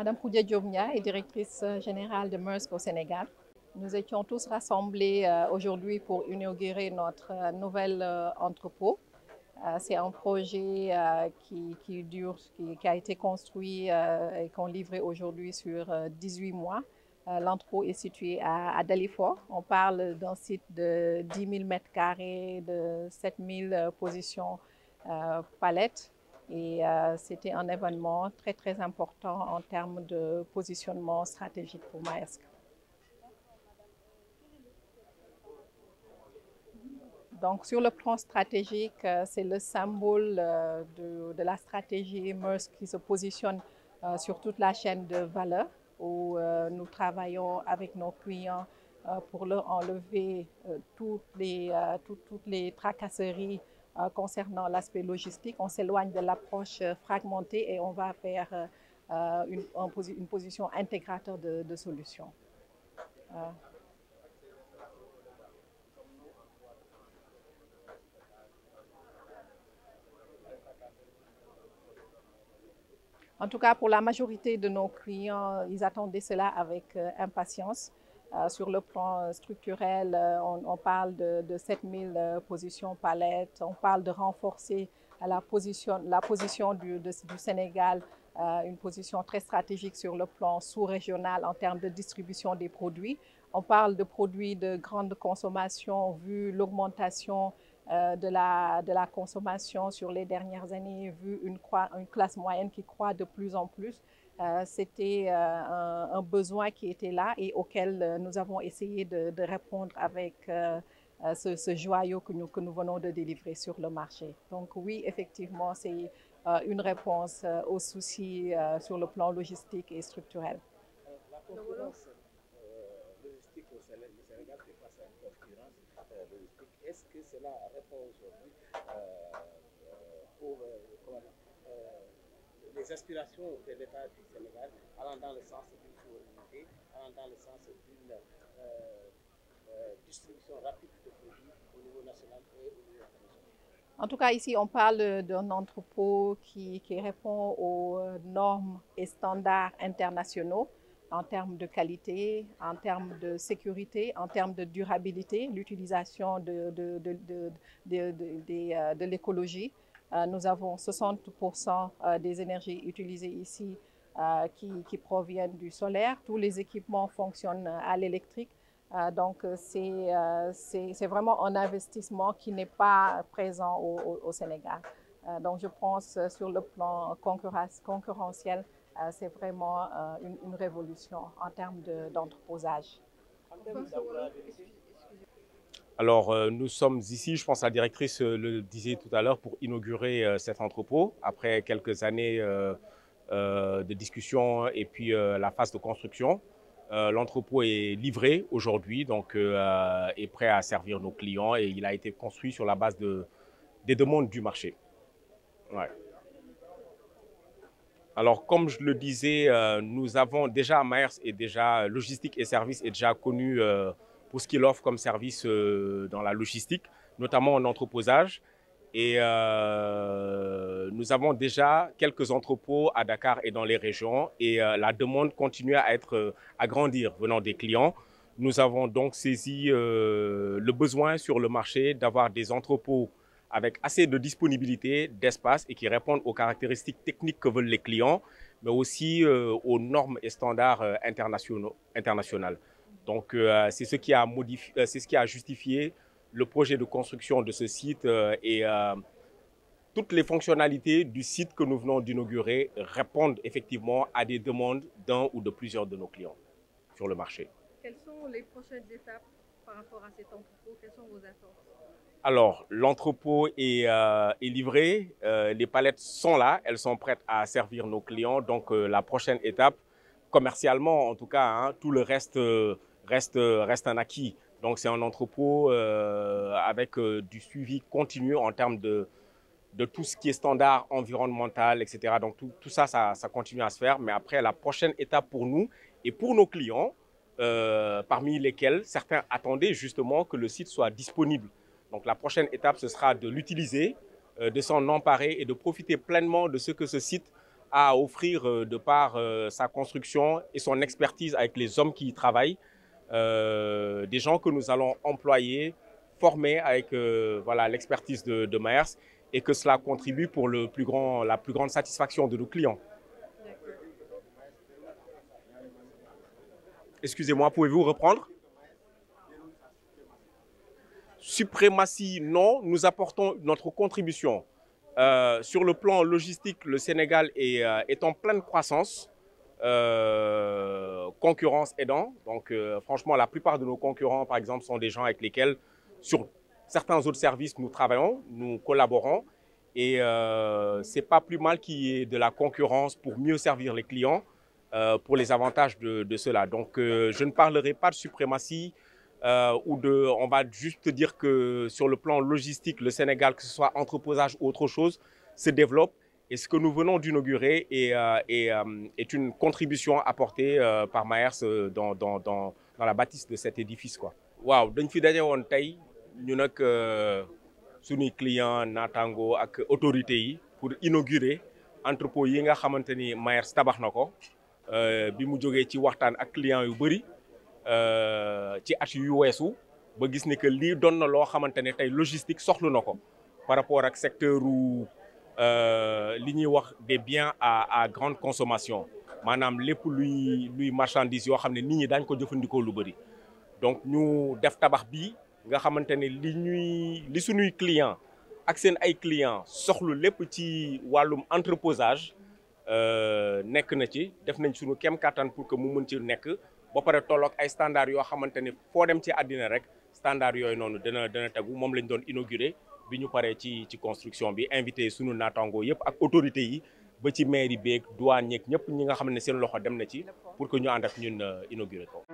Madame Khoudia Diomnia est directrice générale de Maersk au Sénégal. Nous étions tous rassemblés aujourd'hui pour inaugurer notre nouvel entrepôt. C'est un projet qui a été construit et qu'on livrait aujourd'hui sur 18 mois. L'entrepôt est situé à Dalifort. On parle d'un site de 10 000 m², de 7 000 positions palettes. Et c'était un événement très, très important en termes de positionnement stratégique pour Maersk. Donc, sur le plan stratégique, c'est le symbole de la stratégie Maersk qui se positionne sur toute la chaîne de valeur où nous travaillons avec nos clients pour leur enlever toutes les tracasseries concernant l'aspect logistique. On s'éloigne de l'approche fragmentée et on va vers une position intégrateur de solutions. En tout cas, pour la majorité de nos clients, ils attendaient cela avec impatience. Sur le plan structurel, on parle de 7 000 positions palettes. On parle de renforcer la position du Sénégal, une position très stratégique sur le plan sous-régional en termes de distribution des produits. On parle de produits de grande consommation vu l'augmentation de la consommation sur les dernières années, vu une classe moyenne qui croît de plus en plus. C'était un besoin qui était là et auquel nous avons essayé de répondre avec ce joyau que nous venons de délivrer sur le marché. Donc oui, effectivement, c'est une réponse aux soucis sur le plan logistique et structurel. La concurrence logistique au Sénégal fait face à une concurrence logistique. Est-ce que cela répond aujourd'hui pour les aspirations de l'État du Sénégal, allant dans le sens d'une souveraineté, allant dans le sens d'une distribution rapide de produits au niveau national et au niveau international? En tout cas, ici, on parle d'un entrepôt qui répond aux normes et standards internationaux en termes de qualité, en termes de sécurité, en termes de durabilité, l'utilisation de l'écologie. Nous avons 60% des énergies utilisées ici qui proviennent du solaire. Tous les équipements fonctionnent à l'électrique. Donc, c'est vraiment un investissement qui n'est pas présent au Sénégal. Donc, je pense sur le plan concurrentiel, c'est vraiment une révolution en termes d'entreposage. Alors, nous sommes ici, je pense que la directrice le disait tout à l'heure, pour inaugurer cet entrepôt. Après quelques années de discussion et puis la phase de construction. L'entrepôt est livré aujourd'hui, donc est prêt à servir nos clients et il a été construit sur la base des demandes du marché. Ouais. Alors, comme je le disais, nous avons déjà Maersk et déjà logistique et services est déjà connu pour ce qu'il offre comme service dans la logistique, notamment en entreposage. Et nous avons déjà quelques entrepôts à Dakar et dans les régions et la demande continue à grandir venant des clients. Nous avons donc saisi le besoin sur le marché d'avoir des entrepôts avec assez de disponibilité, d'espace et qui répondent aux caractéristiques techniques que veulent les clients, mais aussi aux normes et standards internationaux. Donc c'est ce qui a justifié le projet de construction de ce site et toutes les fonctionnalités du site que nous venons d'inaugurer répondent effectivement à des demandes d'un ou de plusieurs de nos clients sur le marché. Quelles sont les prochaines étapes par rapport à cet entrepôt? Quelles sont vos attentes? Alors, l'entrepôt est livré, les palettes sont là, elles sont prêtes à servir nos clients. Donc, la prochaine étape, commercialement en tout cas, hein, tout le reste reste un acquis. Donc, c'est un entrepôt avec du suivi continu en termes de tout ce qui est standard environnemental, etc. Donc, tout ça, ça continue à se faire. Mais après, la prochaine étape pour nous et pour nos clients, parmi lesquels certains attendaient justement que le site soit disponible. Donc, la prochaine étape, ce sera de l'utiliser, de s'en emparer et de profiter pleinement de ce que ce site à offrir de par sa construction et son expertise avec les hommes qui y travaillent, des gens que nous allons employer, former avec voilà, l'expertise de Maersk, et que cela contribue pour la plus grande satisfaction de nos clients. Excusez-moi, pouvez-vous reprendre? Suprématie, non. Nous apportons notre contribution. Sur le plan logistique, le Sénégal est en pleine croissance, concurrence aidant. Donc, franchement, la plupart de nos concurrents, par exemple, sont des gens avec lesquels, sur certains autres services, nous travaillons, nous collaborons. Et c'est pas plus mal qu'il y ait de la concurrence pour mieux servir les clients, pour les avantages de cela. Donc, je ne parlerai pas de suprématie. On va juste dire que sur le plan logistique, le Sénégal, que ce soit entreposage ou autre chose, se développe. Et ce que nous venons d'inaugurer est une contribution apportée par Maersk dans la bâtisse de cet édifice, quoi. Waaw, dañ fi daje woon tey ñu nag suñuy client naataango ak autorités yi pour inaugurer entrepôt yi nga xamante ni Maersk tabax na ko bi mu jógee ci waxtaan ak client yu bëri. Ci at yu weesu ba gis ni que lii doon na loo xamante ne tey logistique soxlu na ko par rapport ak secteur li ñuy wax des biens à grande consommation maanaam lépp luy marchandise yoo xam ne nit ñi daañ ko jëfandikoo lu bëri. Donc ñu def tabax bii nga xamante ne li suñuy client ak seen ay client soxlu lépp ci wàllum entreposage nekk na ci def nañ suñu kem kattan pour que mu mën ci nekk. ba pare tolloog ay standards yoo xamante ne foo dem ci àddina rek standards yooyu noonu dana tegu moom lañ doon inauguré bi ñu paree ci construction bi invité sunu naataangoo yëpp ak autorités yi ba ci mairie beeg douane ñeeg ñëpp ñi nga xam ne seen loxo dem na ci pour que ñu ànd ak ñun inauguré ko.